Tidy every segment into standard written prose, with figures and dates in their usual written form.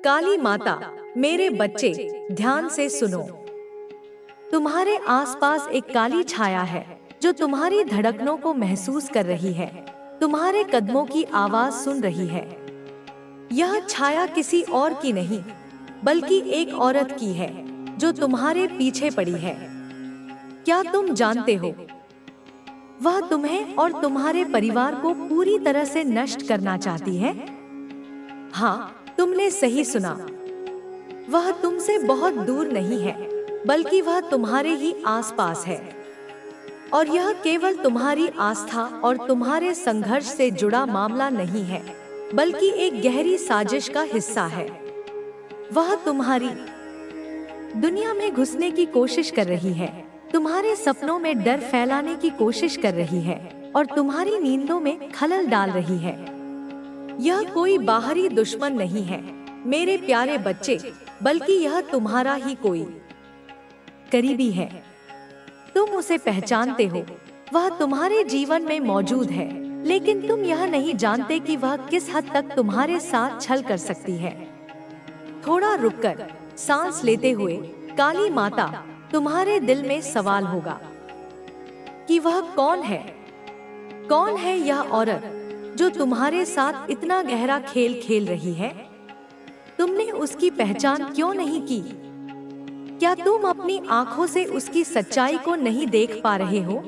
काली माता, मेरे बच्चे ध्यान से सुनो। तुम्हारे आसपास एक काली छाया है जो तुम्हारी धड़कनों को महसूस कर रही है, तुम्हारे कदमों की आवाज सुन रही है। यह छाया किसी और की नहीं, बल्कि एक औरत की है जो तुम्हारे पीछे पड़ी है। क्या तुम जानते हो, वह तुम्हें और तुम्हारे परिवार को पूरी तरह से नष्ट करना चाहती है। हाँ, तुमने सही सुना। वह तुमसे बहुत दूर नहीं है, बल्कि वह तुम्हारे ही आसपास है। और यह केवल तुम्हारी आस्था और तुम्हारे संघर्ष से जुड़ा मामला नहीं है, बल्कि एक गहरी साजिश का हिस्सा है। वह तुम्हारी दुनिया में घुसने की कोशिश कर रही है, तुम्हारे सपनों में डर फैलाने की कोशिश कर रही है और तुम्हारी नींदों में खलल डाल रही है। यह कोई बाहरी दुश्मन नहीं है मेरे प्यारे बच्चे, बल्कि यह तुम्हारा ही कोई करीबी है। तुम उसे पहचानते हो, वह तुम्हारे जीवन में मौजूद है, लेकिन तुम यह नहीं जानते कि वह किस हद तक तुम्हारे साथ छल कर सकती है। थोड़ा रुककर सांस लेते हुए, काली माता, तुम्हारे दिल में सवाल होगा कि वह कौन है? कौन है यह औरत जो तुम्हारे साथ इतना गहरा खेल खेल रही है? तुमने उसकी पहचान क्यों नहीं की? क्या तुम अपनी आंखों से उसकी सच्चाई को नहीं देख पा रहे हो?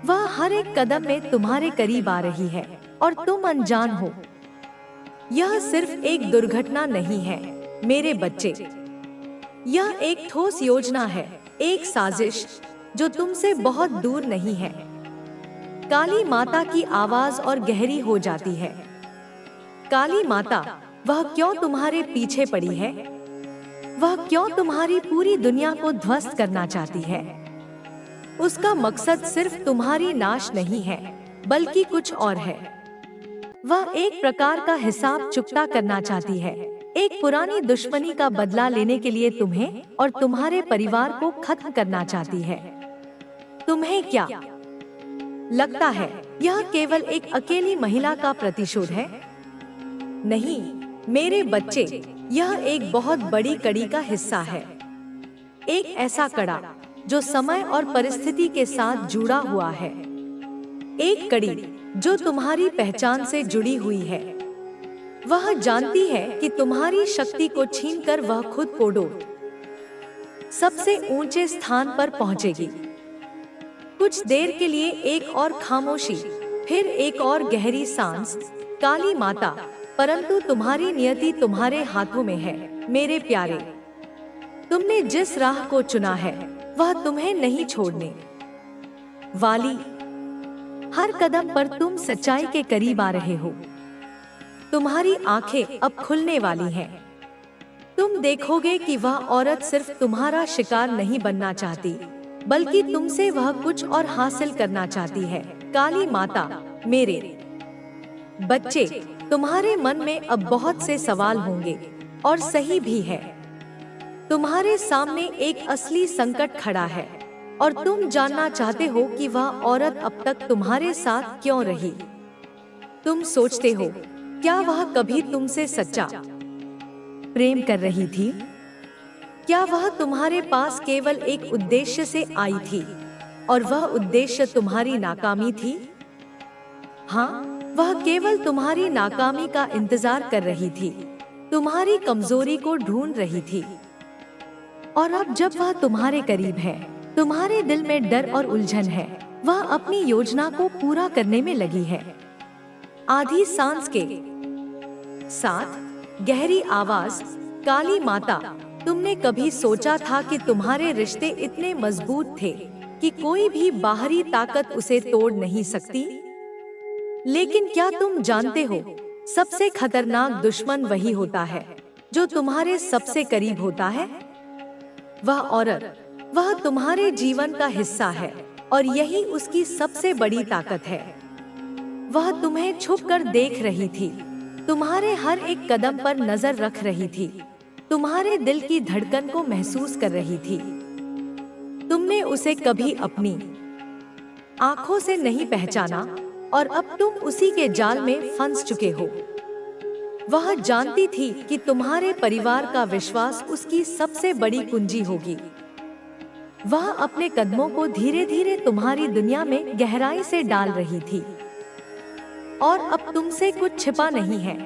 वह हर एक कदम में तुम्हारे करीब आ रही है और तुम अनजान हो। यह सिर्फ एक दुर्घटना नहीं है मेरे बच्चे, यह एक ठोस योजना है, एक साजिश जो तुमसे बहुत दूर नहीं है। काली माता की आवाज और गहरी हो जाती है। काली माता, वह क्यों तुम्हारे पीछे पड़ी है? वह क्यों तुम्हारी पूरी दुनिया को ध्वस्त करना चाहती है? उसका मकसद सिर्फ तुम्हारी नाश नहीं है, बल्कि कुछ और है। वह एक प्रकार का हिसाब चुकता करना चाहती है, एक पुरानी दुश्मनी का बदला लेने के लिए तुम्हें और तुम्हारे परिवार को खत्म करना चाहती है। तुम्हें क्या लगता है यह केवल एक अकेली महिला का प्रतिशोध है? नहीं मेरे बच्चे, यह एक बहुत बड़ी कड़ी का हिस्सा है। एक ऐसा कड़ा जो समय और परिस्थिति के साथ जुड़ा हुआ है। एक कड़ी जो तुम्हारी पहचान से जुड़ी हुई है। वह जानती है कि तुम्हारी शक्ति को छीनकर वह खुद को सबसे ऊंचे स्थान पर पहुंचेगी। कुछ देर के लिए एक और खामोशी, फिर एक और गहरी सांस। काली माता, परंतु तुम्हारी नियति तुम्हारे हाथों में है मेरे प्यारे। तुमने जिस राह को चुना है, वह तुम्हें नहीं छोड़ने वाली। हर कदम पर तुम सच्चाई के करीब आ रहे हो। तुम्हारी आंखें अब खुलने वाली हैं। तुम देखोगे कि वह औरत सिर्फ तुम्हारा शिकार नहीं बनना चाहती, बल्कि तुमसे वह कुछ और हासिल करना चाहती है। काली माता, मेरे बच्चे, तुम्हारे मन में अब बहुत से सवाल होंगे, और सही भी है। तुम्हारे सामने एक असली संकट खड़ा है, और तुम जानना चाहते हो कि वह औरत अब तक तुम्हारे साथ क्यों रही। तुम सोचते हो, क्या वह कभी तुमसे सच्चा प्रेम कर रही थी? क्या वह तुम्हारे पास केवल एक उद्देश्य से आई थी, और वह उद्देश्य तुम्हारी नाकामी थी? हाँ, वह केवल तुम्हारी नाकामी का इंतजार कर रही थी, तुम्हारी कमजोरी को ढूंढ रही थी। और अब जब वह तुम्हारे करीब है, तुम्हारे दिल में डर और उलझन है, वह अपनी योजना को पूरा करने में लगी है। आधी सांस के साथ गहरी आवाज, काली माता, तुमने कभी सोचा था कि तुम्हारे रिश्ते इतने मजबूत थे कि कोई भी बाहरी ताकत उसे तोड़ नहीं सकती? लेकिन क्या तुम जानते हो, सबसे खतरनाक दुश्मन वही होता है जो तुम्हारे सबसे करीब होता है। वह औरत, वह तुम्हारे जीवन का हिस्सा है, और यही उसकी सबसे बड़ी ताकत है। वह तुम्हें छुपकर देख रही थी, तुम्हारे हर एक कदम पर नजर रख रही थी, तुम्हारे दिल की धड़कन को महसूस कर रही थी। तुमने उसे कभी अपनी आंखों से नहीं पहचाना, और अब तुम उसी के जाल में फंस चुके हो। वह जानती थी कि तुम्हारे परिवार का विश्वास उसकी सबसे बड़ी कुंजी होगी। वह अपने कदमों को धीरे धीरे तुम्हारी दुनिया में गहराई से डाल रही थी और अब तुमसे कुछ छिपा नहीं है।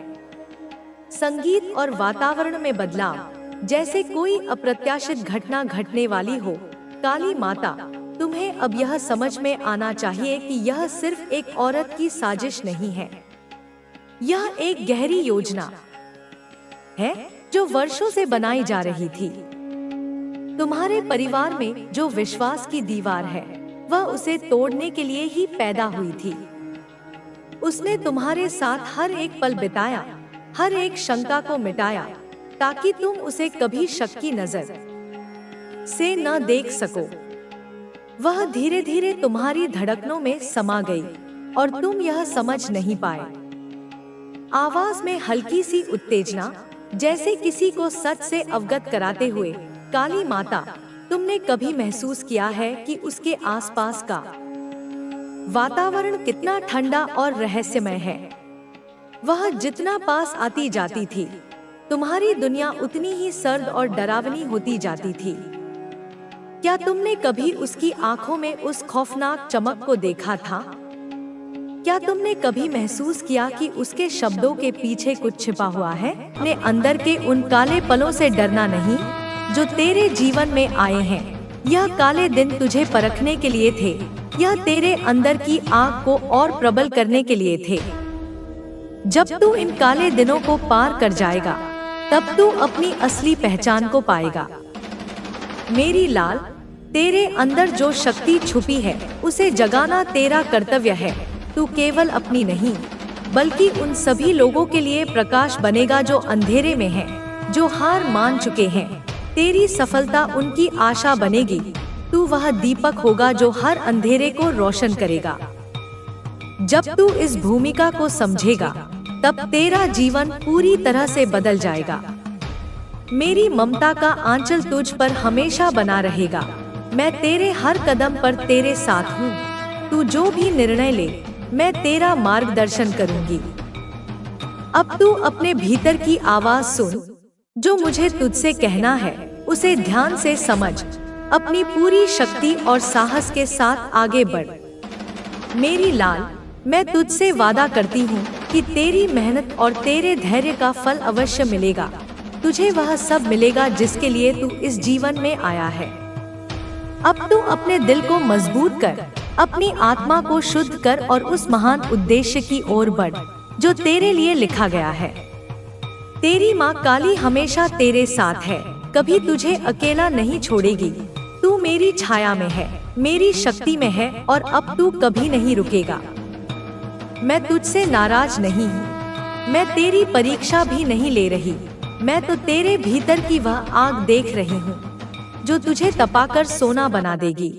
संगीत और वातावरण में बदलाव, जैसे कोई अप्रत्याशित घटना घटने वाली हो। काली माता, तुम्हें अब यह समझ में आना चाहिए कि यह सिर्फ एक औरत की साजिश नहीं है। यह एक गहरी योजना है जो वर्षों से बनाई जा रही थी। तुम्हारे परिवार में जो विश्वास की दीवार है, वह उसे तोड़ने के लिए ही पैदा हुई थी। उसने तुम्हारे साथ हर एक पल बिताया, हर एक शंका को मिटाया, ताकि तुम उसे कभी शक की नजर से न देख सको। वह धीरे धीरे तुम्हारी धड़कनों में समा गई और तुम यह समझ नहीं पाए। आवाज में हल्की सी उत्तेजना, जैसे किसी को सच से अवगत कराते हुए। काली माता, तुमने कभी महसूस किया है कि उसके आसपास का वातावरण कितना ठंडा और रहस्यमय है? वह जितना पास आती जाती थी, तुम्हारी दुनिया उतनी ही सर्द और डरावनी होती जाती थी। क्या तुमने कभी उसकी आंखों में उस खौफनाक चमक को देखा था? क्या तुमने कभी महसूस किया कि उसके शब्दों के पीछे कुछ छिपा हुआ है? अपने अंदर के उन काले पलों से डरना नहीं जो तेरे जीवन में आए हैं। यह काले दिन तुझे परखने के लिए थे। यह तेरे अंदर की आग को और प्रबल करने के लिए थे। जब तू इन काले दिनों को पार कर जाएगा, तब तू अपनी असली पहचान को पाएगा। मेरी लाल, तेरे अंदर जो शक्ति छुपी है, उसे जगाना तेरा कर्तव्य है। तू केवल अपनी नहीं, बल्कि उन सभी लोगों के लिए प्रकाश बनेगा जो अंधेरे में हैं, जो हार मान चुके हैं। तेरी सफलता उनकी आशा बनेगी। तू वह दीपक होगा जो हर अंधेरे को रोशन करेगा। जब तू इस भूमिका को समझेगा, तब तेरा जीवन पूरी तरह से बदल जाएगा। मेरी ममता का आंचल तुझ पर हमेशा बना रहेगा। मैं तेरे हर कदम पर तेरे साथ हूँ। तू जो भी निर्णय ले, मैं तेरा मार्गदर्शन करूंगी। अब तू अपने भीतर की आवाज सुन, जो मुझे तुझसे कहना है उसे ध्यान से समझ। अपनी पूरी शक्ति और साहस के साथ आगे बढ़। मेरी लाल, मैं तुझसे वादा करती हूँ कि तेरी मेहनत और तेरे धैर्य का फल अवश्य मिलेगा। तुझे वह सब मिलेगा जिसके लिए तू इस जीवन में आया है। अब तू अपने दिल को मजबूत कर, अपनी आत्मा को शुद्ध कर और उस महान उद्देश्य की ओर बढ़ जो तेरे लिए लिखा गया है। तेरी माँ काली हमेशा तेरे साथ है, कभी तुझे अकेला नहीं छोड़ेगी। तू मेरी छाया में है, मेरी शक्ति में है और अब तू कभी नहीं रुकेगा। मैं तुझसे नाराज नहीं हूँ, मैं तेरी परीक्षा भी नहीं ले रही। मैं तो तेरे भीतर की वह आग देख रही हूँ जो तुझे तपाकर सोना बना देगी।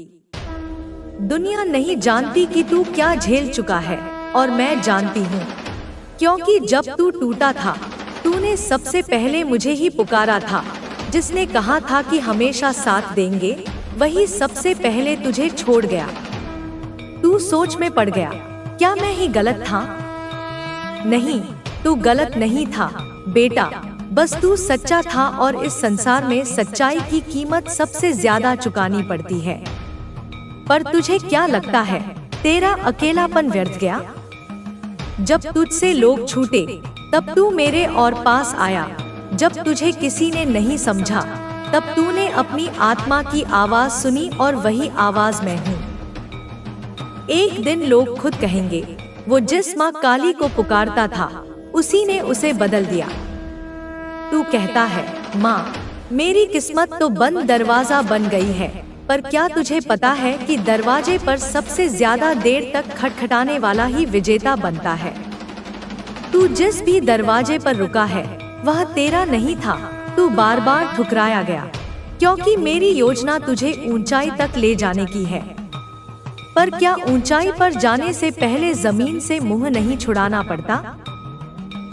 दुनिया नहीं जानती कि तू क्या झेल चुका है, और मैं जानती हूँ, क्योंकि जब तू टूटा था, तूने सबसे पहले मुझे ही पुकारा था। जिसने कहा था कि हमेशा साथ देंगे, वही सबसे पहले तुझे छोड़ गया। तू सोच में पड़ गया, क्या मैं ही गलत था? नहीं, तू गलत नहीं था बेटा, बस तू सच्चा था और इस संसार में सच्चाई की कीमत सबसे ज्यादा चुकानी पड़ती है। पर तुझे क्या लगता है, तेरा अकेलापन व्यर्थ गया? जब तुझसे लोग छूटे, तब तू मेरे और पास आया। जब तुझे किसी ने नहीं समझा, तब तूने अपनी आत्मा की आवाज सुनी और वही आवाज मैं हूँ। एक दिन लोग खुद कहेंगे, वो जिस माँ काली को पुकारता था, उसी ने उसे बदल दिया। तू कहता है, माँ, मेरी किस्मत तो बंद दरवाजा बन गई है, पर क्या तुझे पता है कि दरवाजे पर सबसे ज्यादा देर तक खटखटाने वाला ही विजेता बनता है। तू जिस भी दरवाजे पर रुका है, वह तेरा नहीं था। तू बार बार ठुकराया गया, क्योंकि मेरी योजना तुझे ऊंचाई तक ले जाने की है। पर क्या ऊंचाई पर जाने से पहले जमीन से मुंह नहीं छुड़ाना पड़ता?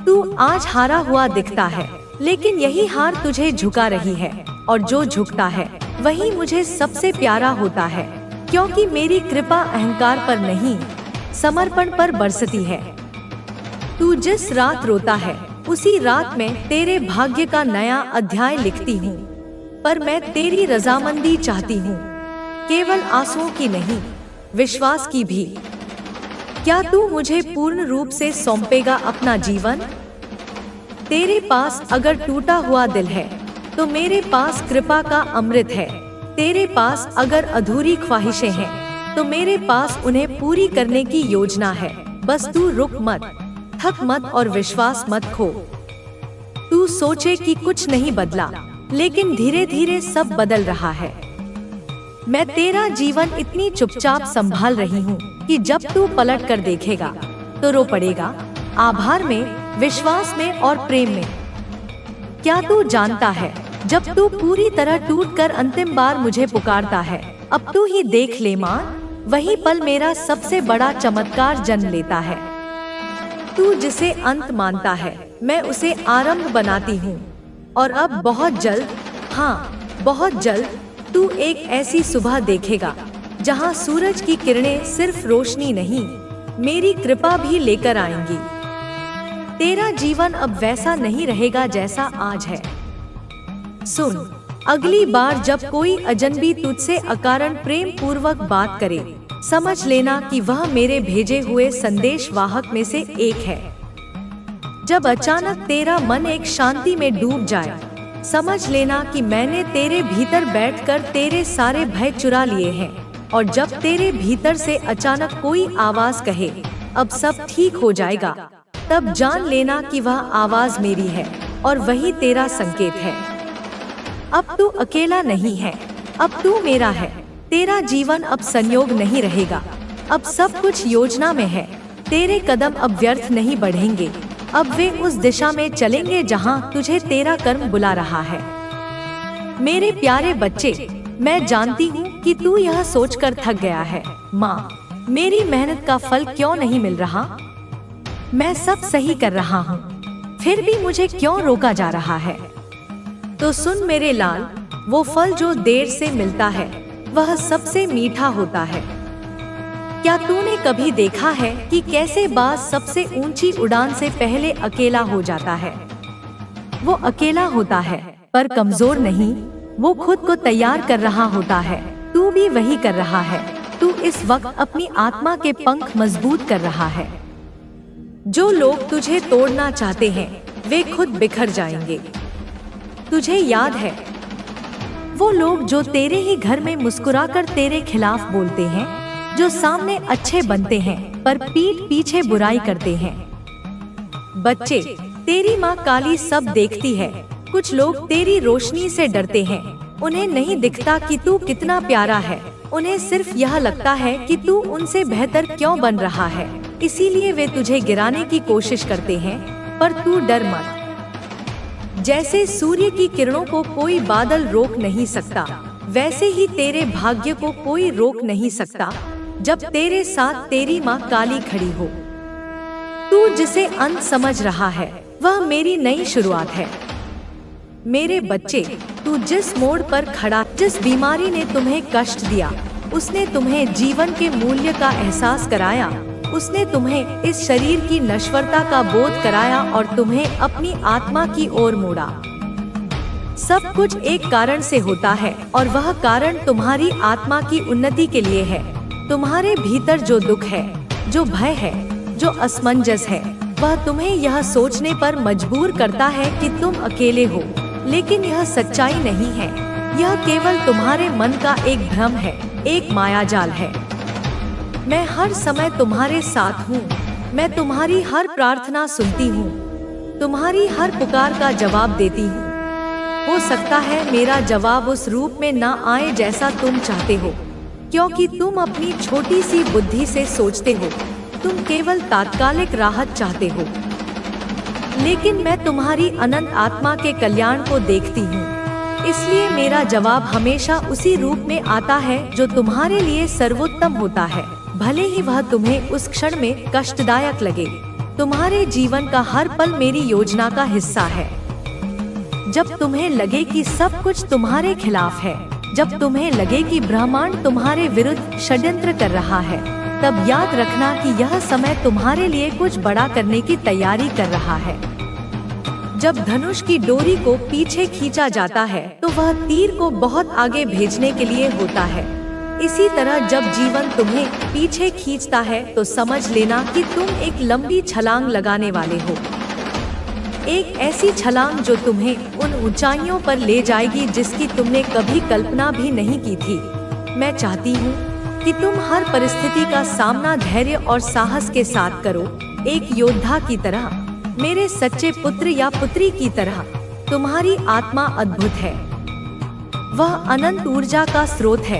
तू आज हारा हुआ दिखता है, लेकिन यही हार तुझे झुका रही है, और जो झुकता है वही मुझे सबसे प्यारा होता है, क्योंकि मेरी कृपा अहंकार पर नहीं, समर्पण पर बरसती है। तू जिस रात रोता है, उसी रात में तेरे भाग्य का नया अध्याय लिखती हूँ। पर मैं तेरी रजामंदी चाहती हूँ, केवल आंसुओं की नहीं, विश्वास की भी। क्या तू मुझे पूर्ण रूप से सौंपेगा अपना जीवन? तेरे पास अगर टूटा हुआ दिल है तो मेरे पास कृपा का अमृत है। तेरे पास अगर अधूरी ख्वाहिशें हैं तो मेरे पास उन्हें पूरी करने की योजना है। बस तू रुक मत, थक मत और विश्वास मत खो। तू सोचे कि कुछ नहीं बदला, लेकिन धीरे धीरे सब बदल रहा है। मैं तेरा जीवन इतनी चुपचाप संभाल रही हूँ कि जब तू पलट कर देखेगा तो रो पड़ेगा, आभार में, विश्वास में और प्रेम में। क्या तू जानता है, जब तू पूरी तरह टूटकर अंतिम बार मुझे पुकारता है, अब तू ही देख ले माँ, वही पल मेरा सबसे बड़ा चमत्कार जन्म लेता है। तू जिसे अंत मानता है, मैं उसे आरंभ बनाती हूँ। और अब बहुत जल्द, हाँ बहुत जल्द, तू एक ऐसी सुबह देखेगा जहाँ सूरज की किरणें सिर्फ रोशनी नहीं, मेरी कृपा भी लेकर आएंगी। तेरा जीवन अब वैसा नहीं रहेगा जैसा आज है। सुन, अगली बार जब कोई अजनबी तुझसे अकारण प्रेम पूर्वक बात करे, समझ लेना कि वह मेरे भेजे हुए संदेश वाहक में से एक है। जब अचानक तेरा मन एक शांति में डूब जाए, समझ लेना कि मैंने तेरे भीतर बैठकर तेरे सारे भय चुरा लिए हैं। और जब तेरे भीतर से अचानक कोई आवाज कहे, अब सब ठीक हो जाएगा, तब जान लेना कि वह आवाज मेरी है और वही तेरा संकेत है। अब तू अकेला नहीं है, अब तू मेरा है। तेरा जीवन अब संयोग नहीं रहेगा, अब सब कुछ योजना में है। तेरे कदम अब व्यर्थ नहीं बढ़ेंगे, अब वे उस दिशा में चलेंगे जहां तुझे तेरा कर्म बुला रहा है। मेरे प्यारे बच्चे, मैं जानती हूँ कि तू यह सोचकर थक गया है, माँ मेरी मेहनत का फल क्यों नहीं मिल रहा? मैं सब सही कर रहा हूँ, फिर भी मुझे क्यों रोका जा रहा है? तो सुन मेरे लाल, वो फल जो देर से मिलता है वह सबसे मीठा होता है। क्या तूने कभी देखा है कि कैसे बाज सबसे ऊंची उड़ान से पहले अकेला हो जाता है? वो अकेला होता है पर कमजोर नहीं, वो खुद को तैयार कर रहा होता है। तू भी वही कर रहा है। तू इस वक्त अपनी आत्मा के पंख मजबूत कर रहा है। जो लोग तुझे तोड़ना चाहते हैं वे खुद बिखर जाएंगे। तुझे याद है वो लोग जो तेरे ही घर में मुस्कुराकर तेरे खिलाफ बोलते हैं, जो सामने अच्छे बनते हैं पर पीठ पीछे बुराई करते हैं? बच्चे, तेरी माँ काली सब देखती है। कुछ लोग तेरी रोशनी से डरते हैं। उन्हें नहीं दिखता कि तू कितना प्यारा है, उन्हें सिर्फ यह लगता है कि तू उनसे बेहतर क्यों बन रहा है, इसीलिए वे तुझे गिराने की कोशिश करते हैं। पर तू डर मत। जैसे सूर्य की किरणों को कोई बादल रोक नहीं सकता, वैसे ही तेरे भाग्य को कोई रोक नहीं सकता जब तेरे साथ तेरी माँ काली खड़ी हो। तू जिसे अंत समझ रहा है वह मेरी नई शुरुआत है। मेरे बच्चे, तू जिस मोड़ पर खड़ा, जिस बीमारी ने तुम्हें कष्ट दिया, उसने तुम्हें जीवन के मूल्य का एहसास कराया। उसने तुम्हें इस शरीर की नश्वरता का बोध कराया और तुम्हें अपनी आत्मा की ओर मोड़ा। सब कुछ एक कारण से होता है और वह कारण तुम्हारी आत्मा की उन्नति के लिए है। तुम्हारे भीतर जो दुख है, जो भय है, जो असमंजस है, वह तुम्हें यह सोचने पर मजबूर करता है कि तुम अकेले हो, लेकिन यह सच्चाई नहीं है। यह केवल तुम्हारे मन का एक भ्रम है, एक मायाजाल है। मैं हर समय तुम्हारे साथ हूँ। मैं तुम्हारी हर प्रार्थना सुनती हूँ, तुम्हारी हर पुकार का जवाब देती हूँ। हो सकता है मेरा जवाब उस रूप में ना आए जैसा तुम चाहते हो, क्योंकि तुम अपनी छोटी सी बुद्धि से सोचते हो। तुम केवल तात्कालिक राहत चाहते हो, लेकिन मैं तुम्हारी अनंत आत्मा के कल्याण को देखती हूँ। इसलिए मेरा जवाब हमेशा उसी रूप में आता है जो तुम्हारे लिए सर्वोत्तम होता है, भले ही वह तुम्हें उस क्षण में कष्टदायक लगे। तुम्हारे जीवन का हर पल मेरी योजना का हिस्सा है। जब तुम्हें लगे कि सब कुछ तुम्हारे खिलाफ है, जब तुम्हें लगे कि ब्रह्मांड तुम्हारे विरुद्ध षड्यंत्र कर रहा है, तब याद रखना कि यह समय तुम्हारे लिए कुछ बड़ा करने की तैयारी कर रहा है। जब धनुष की डोरी को पीछे खींचा जाता है तो वह तीर को बहुत आगे भेजने के लिए होता है। इसी तरह जब जीवन तुम्हें पीछे खींचता है तो समझ लेना कि तुम एक लंबी छलांग लगाने वाले हो। एक ऐसी छलांग जो तुम्हें उन ऊंचाइयों पर ले जाएगी जिसकी तुमने कभी कल्पना भी नहीं की थी। मैं चाहती हूँ कि तुम हर परिस्थिति का सामना धैर्य और साहस के साथ करो, एक योद्धा की तरह, मेरे सच्चे पुत्र या पुत्री की तरह। तुम्हारी आत्मा अद्भुत है, वह अनंत ऊर्जा का स्रोत है।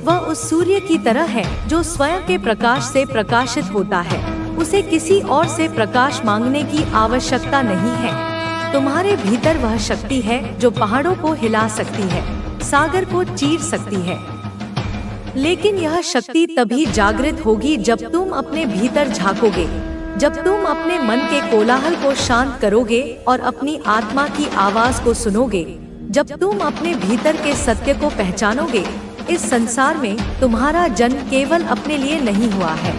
वह उस सूर्य की तरह है जो स्वयं के प्रकाश से प्रकाशित होता है। उसे किसी और से प्रकाश मांगने की आवश्यकता नहीं है। तुम्हारे भीतर वह शक्ति है जो पहाड़ों को हिला सकती है, सागर को चीर सकती है। लेकिन यह शक्ति तभी जागृत होगी जब तुम अपने भीतर झांकोगे, जब तुम अपने मन के कोलाहल को शांत करोगे और अपनी आत्मा की आवाज को सुनोगे, जब तुम अपने भीतर के सत्य को पहचानोगे। इस संसार में तुम्हारा जन्म केवल अपने लिए नहीं हुआ है।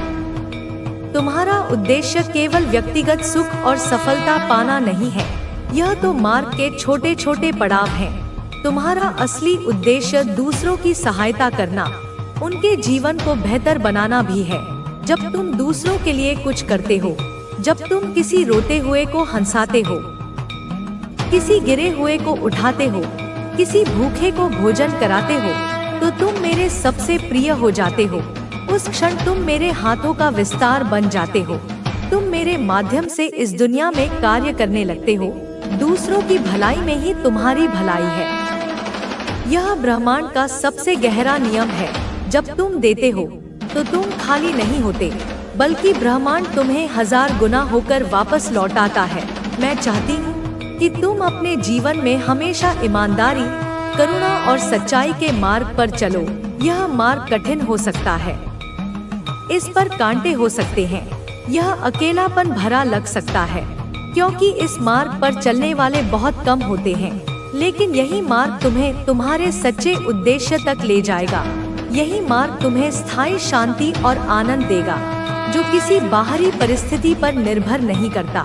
तुम्हारा उद्देश्य केवल व्यक्तिगत सुख और सफलता पाना नहीं है। यह तो मार्ग के छोटे छोटे पड़ाव हैं। तुम्हारा असली उद्देश्य दूसरों की सहायता करना, उनके जीवन को बेहतर बनाना भी है। जब तुम दूसरों के लिए कुछ करते हो, जब तुम किसी रोते हुए को हंसाते हो, किसी गिरे हुए को उठाते हो, किसी भूखे को भोजन कराते हो, तो तुम मेरे सबसे प्रिय हो जाते हो। उस क्षण तुम मेरे हाथों का विस्तार बन जाते हो। तुम मेरे माध्यम से इस दुनिया में कार्य करने लगते हो। दूसरों की भलाई में ही तुम्हारी भलाई है। यह ब्रह्मांड का सबसे गहरा नियम है। जब तुम देते हो तो तुम खाली नहीं होते, बल्कि ब्रह्मांड तुम्हें 1000 गुना होकर वापस लौटाता है। मैं चाहती हूँ कि तुम अपने जीवन में हमेशा ईमानदारी, करुणा और सच्चाई के मार्ग पर चलो। यह मार्ग कठिन हो सकता है, इस पर कांटे हो सकते हैं, यह अकेलापन भरा लग सकता है, क्योंकि इस मार्ग पर चलने वाले बहुत कम होते हैं। लेकिन यही मार्ग तुम्हें तुम्हारे सच्चे उद्देश्य तक ले जाएगा। यही मार्ग तुम्हें स्थायी शांति और आनंद देगा, जो किसी बाहरी परिस्थिति पर निर्भर नहीं करता।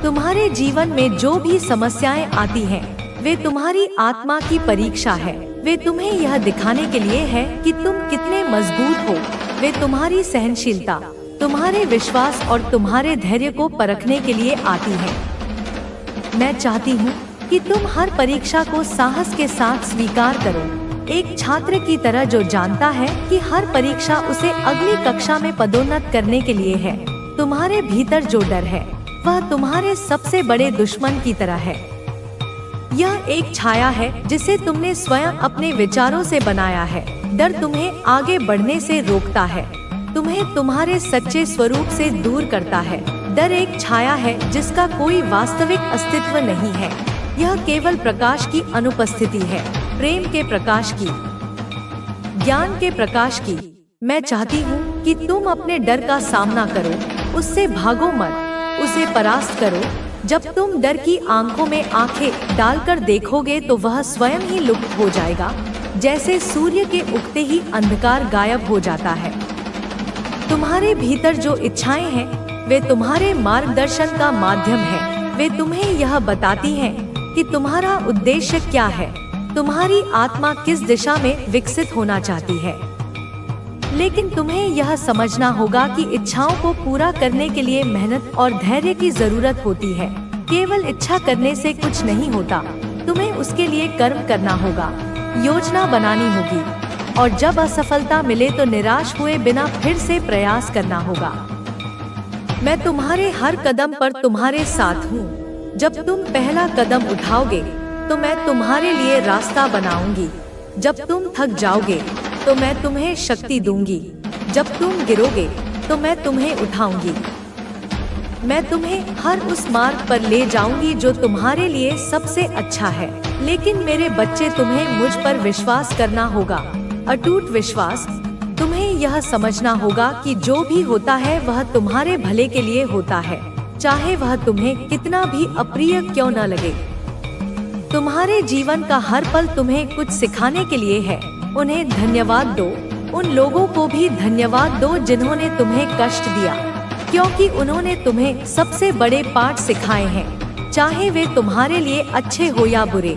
तुम्हारे जीवन में जो भी समस्याएं आती हैं, वे तुम्हारी आत्मा की परीक्षा है। वे तुम्हें यह दिखाने के लिए है कि तुम कितने मजबूत हो। वे तुम्हारी सहनशीलता, तुम्हारे विश्वास और तुम्हारे धैर्य को परखने के लिए आती हैं। मैं चाहती हूँ कि तुम हर परीक्षा को साहस के साथ स्वीकार करो, एक छात्र की तरह जो जानता है कि हर परीक्षा उसे अगली कक्षा में पदोन्नत करने के लिए है। तुम्हारे भीतर जो डर है वह तुम्हारे सबसे बड़े दुश्मन की तरह है। यह एक छाया है जिसे तुमने स्वयं अपने विचारों से बनाया है। डर तुम्हें आगे बढ़ने से रोकता है, तुम्हें तुम्हारे सच्चे स्वरूप से दूर करता है। डर एक छाया है जिसका कोई वास्तविक अस्तित्व नहीं है। यह केवल प्रकाश की अनुपस्थिति है, प्रेम के प्रकाश की, ज्ञान के प्रकाश की। मैं चाहती हूँ कि तुम अपने डर का सामना करो, उससे भागो मत, उसे परास्त करो। जब तुम डर की आंखों में आंखें डालकर देखोगे तो वह स्वयं ही लुप्त हो जाएगा, जैसे सूर्य के उगते ही अंधकार गायब हो जाता है। तुम्हारे भीतर जो इच्छाएं हैं, वे तुम्हारे मार्गदर्शन का माध्यम है। वे तुम्हें यह बताती हैं कि तुम्हारा उद्देश्य क्या है, तुम्हारी आत्मा किस दिशा में विकसित होना चाहती है। लेकिन तुम्हें यह समझना होगा कि इच्छाओं को पूरा करने के लिए मेहनत और धैर्य की जरूरत होती है। केवल इच्छा करने से कुछ नहीं होता, तुम्हें उसके लिए कर्म करना होगा, योजना बनानी होगी, और जब असफलता मिले तो निराश हुए बिना फिर से प्रयास करना होगा। मैं तुम्हारे हर कदम पर तुम्हारे साथ हूँ। जब तुम पहला कदम उठाओगे तो मैं तुम्हारे लिए रास्ता बनाऊंगी। जब तुम थक जाओगे तो मैं तुम्हें शक्ति दूंगी। जब तुम गिरोगे तो मैं तुम्हें उठाऊंगी। मैं तुम्हें हर उस मार्ग पर ले जाऊंगी जो तुम्हारे लिए सबसे अच्छा है। लेकिन मेरे बच्चे, तुम्हें मुझ पर विश्वास करना होगा, अटूट विश्वास। तुम्हें यह समझना होगा कि जो भी होता है वह तुम्हारे भले के लिए होता है, चाहे वह तुम्हें कितना भी अप्रिय क्यों न लगे। तुम्हारे जीवन का हर पल तुम्हें कुछ सिखाने के लिए है। उन्हें धन्यवाद दो, उन लोगों को भी धन्यवाद दो जिन्होंने तुम्हें कष्ट दिया, क्योंकि उन्होंने तुम्हें सबसे बड़े पाठ सिखाए हैं। चाहे वे तुम्हारे लिए अच्छे हो या बुरे।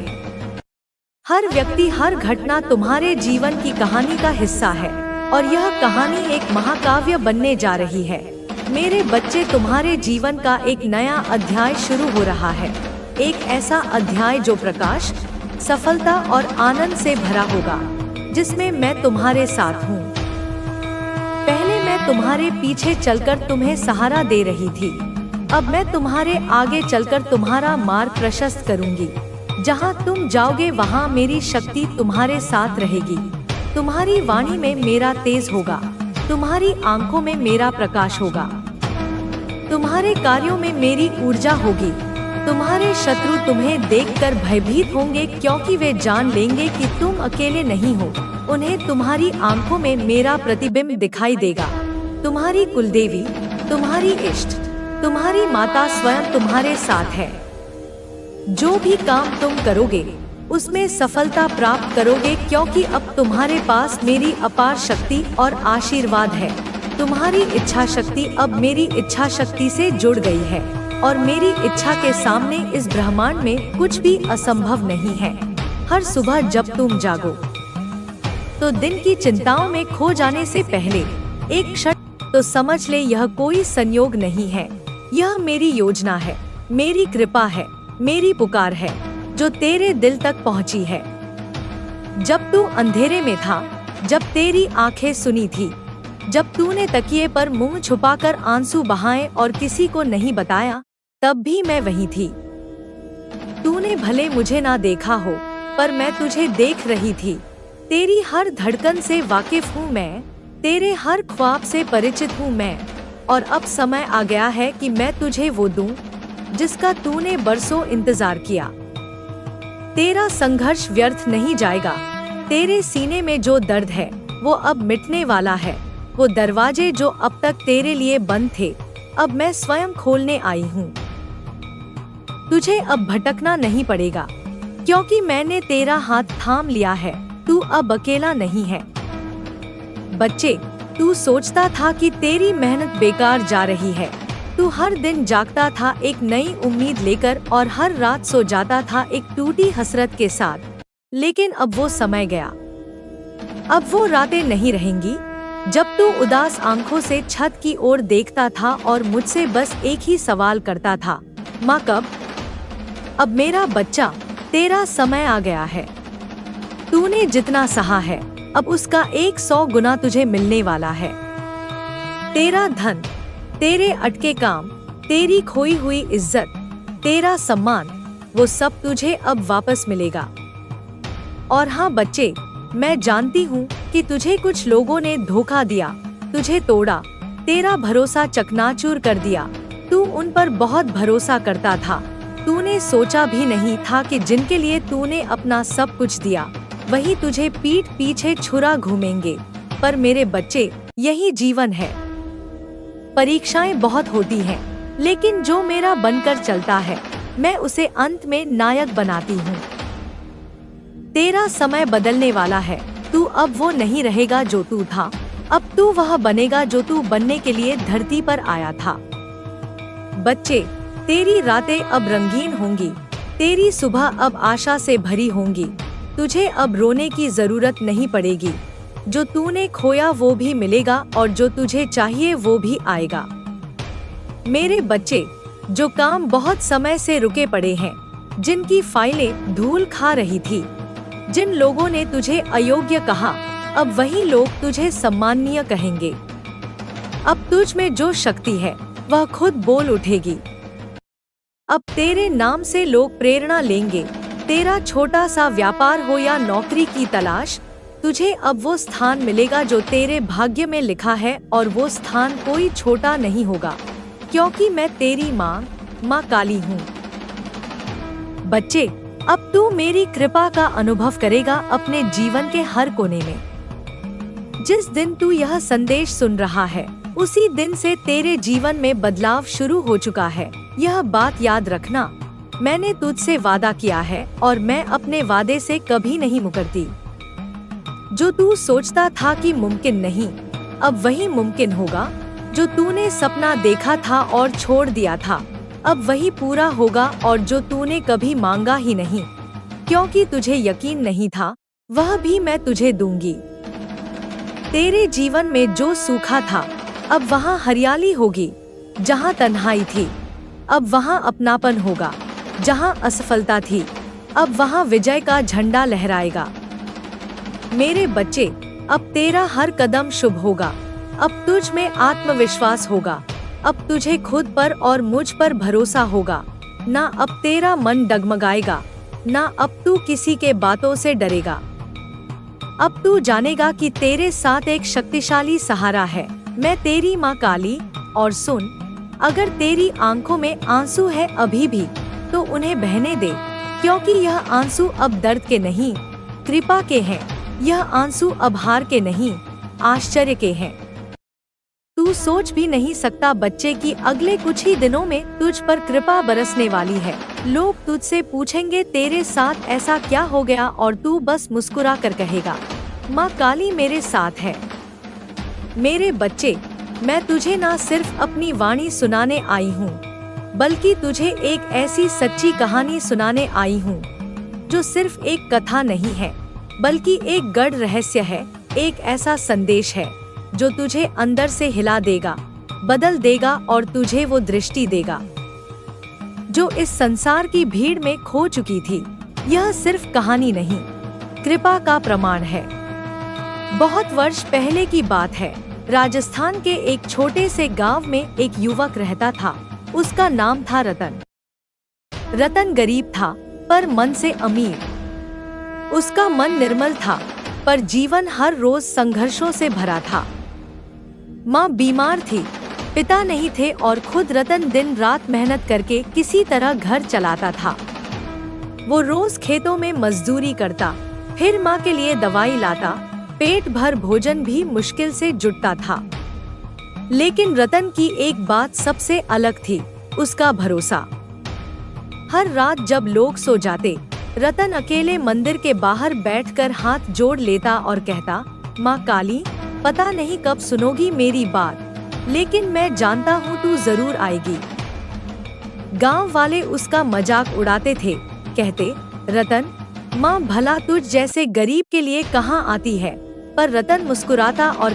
हर व्यक्ति, हर घटना तुम्हारे जीवन की कहानी का हिस्सा है और यह कहानी एक महाकाव्य बनने जा रही है। मेरे बच्चे, तुम्हारे जीवन का एक नया अध्याय शुरू हो रहा है। एक ऐसा अध्याय जो प्रकाश, सफलता और आनंद से भरा होगा, जिसमें मैं तुम्हारे साथ हूँ। पहले मैं तुम्हारे पीछे चलकर तुम्हें सहारा दे रही थी, अब मैं तुम्हारे आगे चलकर तुम्हारा मार्ग प्रशस्त करूंगी। जहाँ तुम जाओगे वहाँ मेरी शक्ति तुम्हारे साथ रहेगी। तुम्हारी वाणी में मेरा तेज होगा, तुम्हारी आंखों में मेरा प्रकाश होगा, तुम्हारे कार्यों में मेरी ऊर्जा होगी। तुम्हारे शत्रु तुम्हें देखकर भयभीत होंगे, क्योंकि वे जान लेंगे कि तुम अकेले नहीं हो। उन्हें तुम्हारी आंखों में मेरा प्रतिबिंब दिखाई देगा। तुम्हारी कुलदेवी, तुम्हारी इष्ट, तुम्हारी माता स्वयं तुम्हारे साथ है। जो भी काम तुम करोगे उसमें सफलता प्राप्त करोगे, क्योंकि अब तुम्हारे पास मेरी अपार शक्ति और आशीर्वाद है। तुम्हारी इच्छा शक्ति अब मेरी इच्छा शक्ति से जुड़ गई है और मेरी इच्छा के सामने इस ब्रह्मांड में कुछ भी असंभव नहीं है। हर सुबह जब तुम जागो तो दिन की चिंताओं में खो जाने से पहले एक क्षण तो समझ ले, यह कोई संयोग नहीं है, यह मेरी योजना है, मेरी कृपा है, मेरी पुकार है जो तेरे दिल तक पहुंची है। जब तू अंधेरे में था, जब तेरी आंखें सुनी थी, जब तूने तकिए पर मुंह छुपाकर आंसू बहाए और किसी को नहीं बताया, तब भी मैं वहीं थी। तूने भले मुझे ना देखा हो, पर मैं तुझे देख रही थी। तेरी हर धड़कन से वाकिफ हूँ मैं, तेरे हर ख्वाब से परिचित हूँ मैं। और अब समय आ गया है कि मैं तुझे वो दूं जिसका तूने बरसों इंतजार किया। तेरा संघर्ष व्यर्थ नहीं जाएगा। तेरे सीने में जो दर्द है वो अब मिटने वाला है। वो दरवाजे जो अब तक तेरे लिए बंद थे, अब मैं स्वयं खोलने आई हूँ। तुझे अब भटकना नहीं पड़ेगा, क्योंकि मैंने तेरा हाथ थाम लिया है। तू अब अकेला नहीं है। बच्चे, तू सोचता था कि तेरी मेहनत बेकार जा रही है। तू हर दिन जागता था एक नई उम्मीद लेकर और हर रात सो जाता था एक टूटी हसरत के साथ। लेकिन अब वो समय गया। अब वो रातें नहीं रहेंगी जब तू उदास आंखों से छत की ओर देखता था और मुझसे बस एक ही सवाल करता था, माँ कब? अब मेरा बच्चा, तेरा समय आ गया है। तूने जितना सहा है, अब उसका 100 गुना तुझे मिलने वाला है। तेरा धन, तेरे अटके काम, तेरी खोई हुई इज्जत, तेरा सम्मान, वो सब तुझे अब वापस मिलेगा। और हाँ बच्चे, मैं जानती हूँ कि तुझे कुछ लोगों ने धोखा दिया, तुझे तोड़ा, तेरा भरोसा चकनाचूर कर दिया। तू उन पर बहुत भरोसा करता था। तूने सोचा भी नहीं था कि जिनके लिए तूने अपना सब कुछ दिया, वही तुझे पीठ पीछे छुरा घूमेंगे। पर मेरे बच्चे, यही जीवन है। परीक्षाएं बहुत होती हैं, लेकिन जो मेरा बनकर चलता है, मैं उसे अंत में नायक बनाती हूँ। तेरा समय बदलने वाला है। तू अब वो नहीं रहेगा जो तू था, अब तू वह बनेगा जो तू बनने के लिए धरती पर आया था। बच्चे, तेरी रातें अब रंगीन होंगी, तेरी सुबह अब आशा से भरी होंगी। तुझे अब रोने की जरूरत नहीं पड़ेगी। जो तूने खोया वो भी मिलेगा और जो तुझे चाहिए वो भी आएगा। मेरे बच्चे, जो काम बहुत समय से रुके पड़े हैं, जिनकी फाइलें धूल खा रही थी, जिन लोगों ने तुझे अयोग्य कहा, अब वही लोग तुझे सम्माननीय कहेंगे। अब तुझ में जो शक्ति है वह खुद बोल उठेगी। अब तेरे नाम से लोग प्रेरणा लेंगे। तेरा छोटा सा व्यापार हो या नौकरी की तलाश, तुझे अब वो स्थान मिलेगा जो तेरे भाग्य में लिखा है, और वो स्थान कोई छोटा नहीं होगा, क्योंकि मैं तेरी माँ काली हूँ। बच्चे, अब तू मेरी कृपा का अनुभव करेगा अपने जीवन के हर कोने में। जिस दिन तू यह संदेश सुन रहा है, उसी दिन से तेरे जीवन में बदलाव शुरू हो चुका है। यह बात याद रखना, मैंने तुझसे वादा किया है और मैं अपने वादे से कभी नहीं मुकरती। जो तू सोचता था कि मुमकिन नहीं, अब वही मुमकिन होगा। जो तूने सपना देखा था और छोड़ दिया था, अब वही पूरा होगा और जो तूने कभी मांगा ही नहीं, क्योंकि तुझे यकीन नहीं था, वह भी मैं तुझे दूंगी। तेरे जीवन में जो सूखा था, अब वहाँ हरियाली होगी। जहाँ तन्हाई थी, अब वहाँ अपनापन होगा। जहाँ असफलता थी, अब वहाँ विजय का झंडा लहराएगा। मेरे बच्चे, अब तेरा हर कदम शुभ होगा। अब तुझ में आत्मविश्वास होगा। अब तुझे खुद पर और मुझ पर भरोसा होगा। ना अब तेरा मन डगमगाएगा, ना अब तू किसी के बातों से डरेगा। अब तू जानेगा कि तेरे साथ एक शक्तिशाली सहारा है। मैं तेरी माँ काली। और सुन, अगर तेरी आंखों में आंसू है अभी भी, तो उन्हें बहने दे, क्योंकि यह आंसू अब दर्द के नहीं, कृपा के हैं। यह आंसू अब हार के नहीं, आश्चर्य के हैं। तू सोच भी नहीं सकता बच्चे कि अगले कुछ ही दिनों में तुझ पर कृपा बरसने वाली है। लोग तुझसे पूछेंगे तेरे साथ ऐसा क्या हो गया, और तू बस मुस्कुरा कर कहेगा, माँ काली मेरे साथ है। मेरे बच्चे, मैं तुझे ना सिर्फ अपनी वाणी सुनाने आई हूँ, बल्कि तुझे एक ऐसी सच्ची कहानी सुनाने आई हूँ जो सिर्फ एक कथा नहीं है, बल्कि एक गढ़ रहस्य है। एक ऐसा संदेश है जो तुझे अंदर से हिला देगा, बदल देगा और तुझे वो दृष्टि देगा जो इस संसार की भीड़ में खो चुकी थी। यह सिर्फ कहानी नहीं, कृपा का प्रमाण है। बहुत वर्ष पहले की बात है। राजस्थान के एक छोटे से गांव में एक युवक रहता था। उसका नाम था रतन। रतन गरीब था, पर मन से अमीर। उसका मन निर्मल था, पर जीवन हर रोज संघर्षों से भरा था। माँ बीमार थी, पिता नहीं थे और खुद रतन दिन रात मेहनत करके किसी तरह घर चलाता था। वो रोज खेतों में मजदूरी करता, फिर माँ के लिए दवाई लाता। पेट भर भोजन भी मुश्किल से जुटता था। लेकिन रतन की एक बात सबसे अलग थी, उसका भरोसा। हर रात जब लोग सो जाते, रतन अकेले मंदिर के बाहर बैठकर हाथ जोड़ लेता और कहता, माँ काली, पता नहीं कब सुनोगी मेरी बात, लेकिन मैं जानता हूँ तू जरूर आएगी। गांव वाले उसका मजाक उड़ाते थे, कहते, रतन, माँ भला तुझ जैसे गरीब के लिए कहाँ आती है। पर रतन मुस्कुराता और